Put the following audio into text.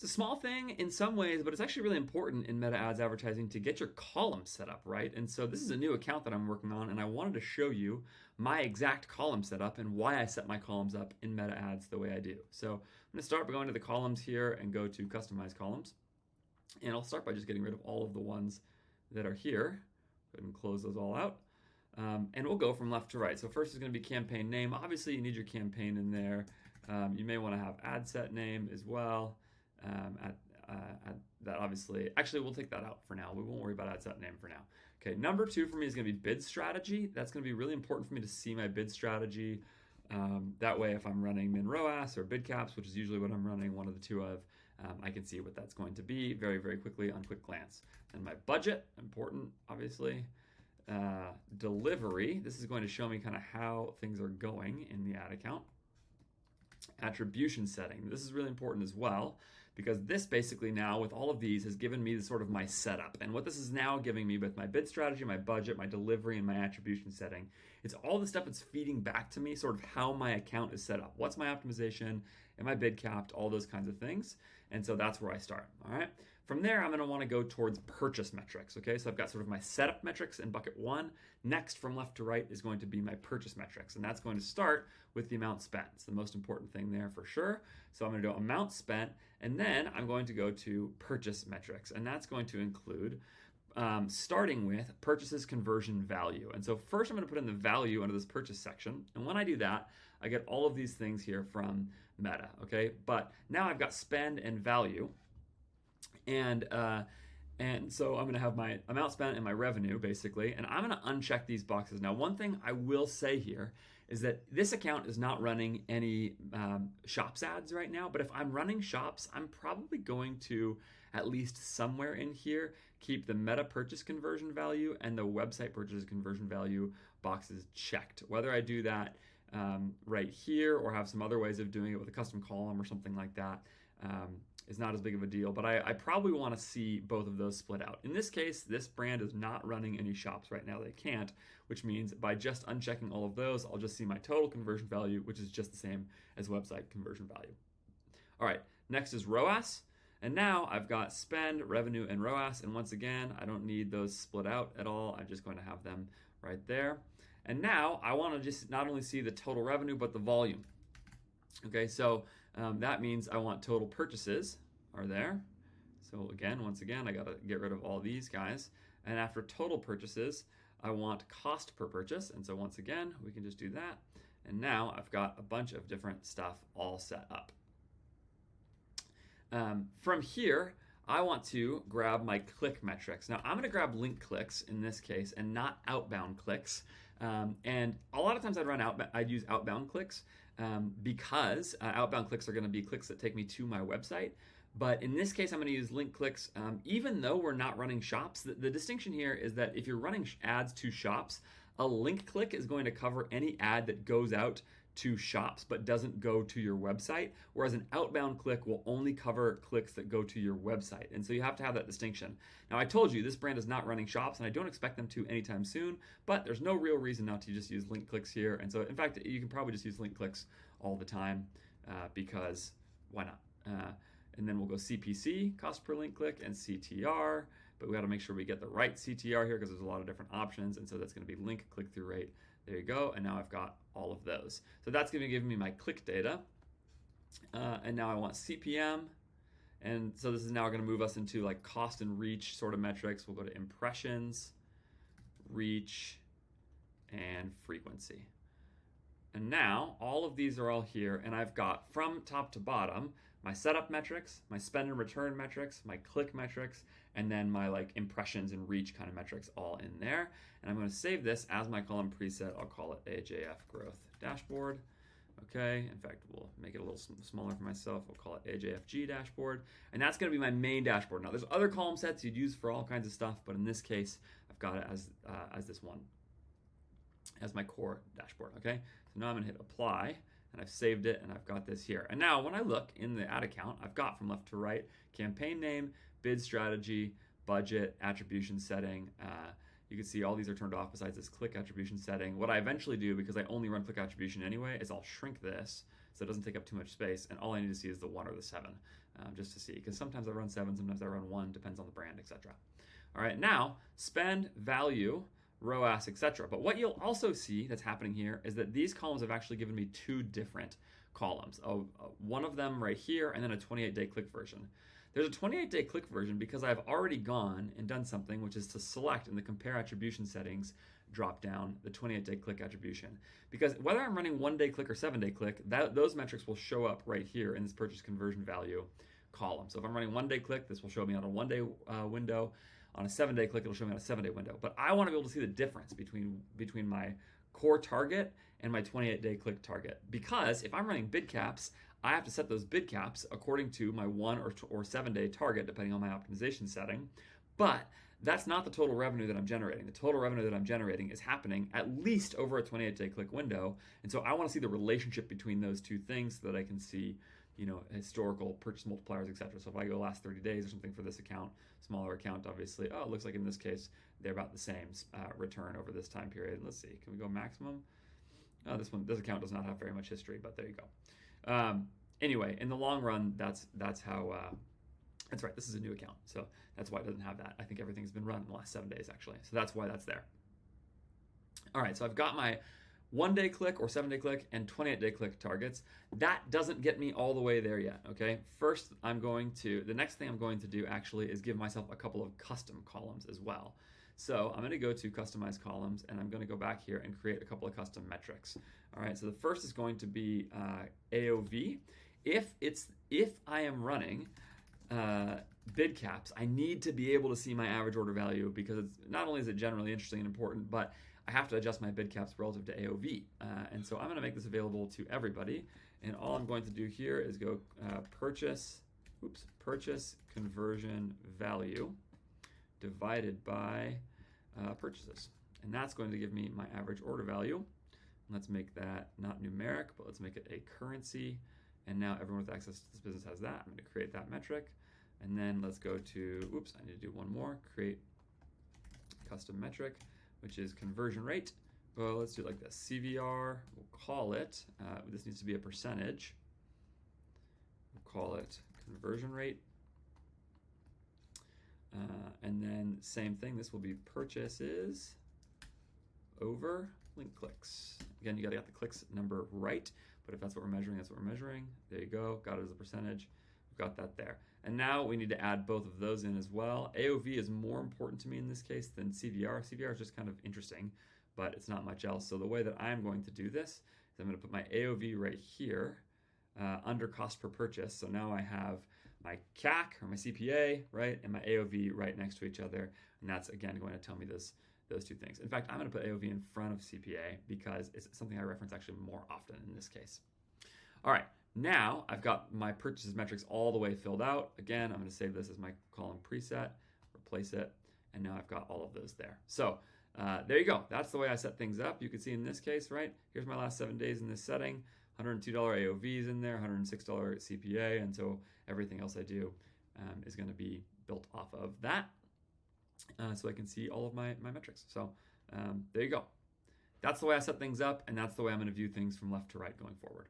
It's a small thing in some ways, but it's actually really important in Meta Ads advertising to get your columns set up right. And so this is a new account that I'm working on, and I wanted to show you my exact column setup and why I set my columns up in Meta Ads the way I do. So I'm going to start by going to the columns here and go to Customize Columns. And I'll start by just getting rid of all of the ones that are here. Go ahead and close those all out. And we'll go from left to right. So first is going to be campaign name. Obviously, you need your campaign in there. You may want to have ad set name as well. That obviously, actually we'll take that out for now. We won't worry about ad set name for now. Okay, number 2 for me is going to be bid strategy. That's going to be really important for me to see my bid strategy. That way, if I'm running min ROAS or bid caps, which is usually what I'm running, one of the two of, I can see what that's going to be very, very quickly on quick glance. And my budget, important, obviously. Delivery, this is going to show me kind of how things are going in the ad account. Attribution setting. This is really important as well because this basically now with all of these has given me sort of my setup. And what this is now giving me with my bid strategy, my budget, my delivery, and my attribution setting, it's all the stuff that's feeding back to me sort of how my account is set up. What's my optimization? Am I bid capped? All those kinds of things. And so that's where I start. All right. From there, I'm going to want to go towards purchase metrics. Okay, so I've got sort of my setup metrics in bucket 1. Next, from left to right, is going to be my purchase metrics. And that's going to start with the amount spent. It's the most important thing there for sure. So I'm going to do amount spent. And then I'm going to go to purchase metrics. And that's going to include starting with purchases conversion value. And so first I'm going to put in the value under this purchase section. And when I do that, I get all of these things here from Meta. Okay, but now I've got spend and value. And so I'm going to have my amount spent and my revenue, basically, and I'm going to uncheck these boxes. Now, one thing I will say here is that this account is not running any Shops ads right now, but if I'm running Shops, I'm probably going to, at least somewhere in here, keep the Meta purchase conversion value and the website purchase conversion value boxes checked. Whether I do that right here or have some other ways of doing it with a custom column or something like that, is not as big of a deal, but I probably want to see both of those split out. In this case, this brand is not running any Shops right now. They can't, which means by just unchecking all of those, I'll just see my total conversion value, which is just the same as website conversion value. All right, next is ROAS. And now I've got spend, revenue, and ROAS. And once again, I don't need those split out at all. I'm just going to have them right there. And now I want to just not only see the total revenue, but the volume. Okay, so that means I want total purchases are there. So again, once again, I got to get rid of all these guys. And after total purchases, I want cost per purchase. And so once again, we can just do that. And now I've got a bunch of different stuff all set up. From here, I want to grab my click metrics. Now I'm going to grab link clicks in this case and not outbound clicks. And a lot of times I'd use outbound clicks because outbound clicks are going to be clicks that take me to my website. But in this case, I'm going to use link clicks. Even though we're not running Shops, the distinction here is that if you're running ads to Shops, a link click is going to cover any ad that goes out to Shops but doesn't go to your website, whereas an outbound click will only cover clicks that go to your website. And so you have to have that distinction. Now, I told you this brand is not running Shops, and I don't expect them to anytime soon, but there's no real reason not to just use link clicks here. And so, in fact, you can probably just use link clicks all the time because why not? And then we'll go CPC, cost per link click, and CTR. But we got to make sure we get the right CTR here because there's a lot of different options. And so that's going to be link click-through rate. There you go. And now I've got all of those. So that's going to give me my click data. And now I want CPM. And so this is now going to move us into like cost and reach sort of metrics. We'll go to impressions, reach, and frequency. And now all of these are all here, and I've got from top to bottom my setup metrics, my spend and return metrics, my click metrics, and then my like impressions and reach kind of metrics all in there. And I'm going to save this as my column preset. I'll call it AJF Growth Dashboard. Okay, in fact, we'll make it a little smaller for myself. We'll call it AJFG Dashboard. And that's going to be my main dashboard. Now, there's other column sets you'd use for all kinds of stuff, but in this case, I've got it as this one, as my core dashboard, okay? So now I'm gonna hit apply, and I've saved it, and I've got this here. And now when I look in the ad account, I've got from left to right, campaign name, bid strategy, budget, attribution setting. You can see all these are turned off besides this click attribution setting. What I eventually do, because I only run click attribution anyway, is I'll shrink this so it doesn't take up too much space, and all I need to see is the 1 or the 7. just to see, because sometimes I run 7, sometimes I run 1, depends on the brand, etc. All right, now spend, value, ROAS, etc. But what you'll also see that's happening here is that these columns have actually given me 2 different columns. One of them right here, and then a 28-day click version. There's a 28-day click version because I've already gone and done something, which is to select in the compare attribution settings drop down the 28-day click attribution. Because whether I'm running 1-day click or 7-day click, those metrics will show up right here in this purchase conversion value column. So if I'm running 1-day click, this will show me on a 1-day window. On a 7-day click, it'll show me on a 7-day window. But I want to be able to see the difference between my core target and my 28-day click target. Because if I'm running bid caps, I have to set those bid caps according to my 1 or 7-day target, depending on my optimization setting. But that's not the total revenue that I'm generating. The total revenue that I'm generating is happening at least over a 28-day click window. And so I want to see the relationship between those 2 things so that I can see, historical purchase multipliers, etc. So if I go last 30 days or something for this account, smaller account, obviously, it looks like in this case, they're about the same return over this time period. Let's see, can we go maximum? This account does not have very much history, but there you go. Anyway, in the long run, that's how, that's right, this is a new account. So that's why it doesn't have that. I think everything's been run in the last 7 days, actually. So that's why that's there. All right, so I've got my 1-day click or 7-day click and 28-day click targets. That doesn't get me all the way there yet, okay? First, the next thing I'm going to do actually is give myself a couple of custom columns as well. So I'm going to go to customize columns, and I'm going to go back here and create a couple of custom metrics. All right, so the first is going to be AOV. If I am running bid caps, I need to be able to see my average order value, because it's not only is it generally interesting and important, but I have to adjust my bid caps relative to AOV. And so I'm going to make this available to everybody. And all I'm going to do here is go purchase conversion value divided by purchases. And that's going to give me my average order value. Let's make that not numeric, but let's make it a currency. And now everyone with access to this business has that. I'm going to create that metric. And then let's go to, I need to do one more, create custom metric, which is conversion rate. Well, let's do it like this. CVR, we'll call it, this needs to be a percentage. We'll call it conversion rate. And then same thing, this will be purchases over link clicks. Again, you gotta get the clicks number right, but if that's what we're measuring, that's what we're measuring. There you go, got it as a percentage. We've got that there. And now we need to add both of those in as well. AOV is more important to me in this case than CVR. CVR is just kind of interesting, but it's not much else. So the way that I'm going to do this is I'm going to put my AOV right here under cost per purchase. So now I have my CAC or my CPA, right, and my AOV right next to each other. And that's, again, going to tell me those 2 things. In fact, I'm going to put AOV in front of CPA because it's something I reference actually more often in this case. All right. Now I've got my purchases metrics all the way filled out. Again, I'm going to save this as my column preset, replace it, and now I've got all of those there. So there you go. That's the way I set things up. You can see in this case, right, here's my last 7 days in this setting, $102 AOVs in there, $106 CPA, and so everything else I do is going to be built off of that, so I can see all of my metrics. So there you go. That's the way I set things up, and that's the way I'm going to view things from left to right going forward.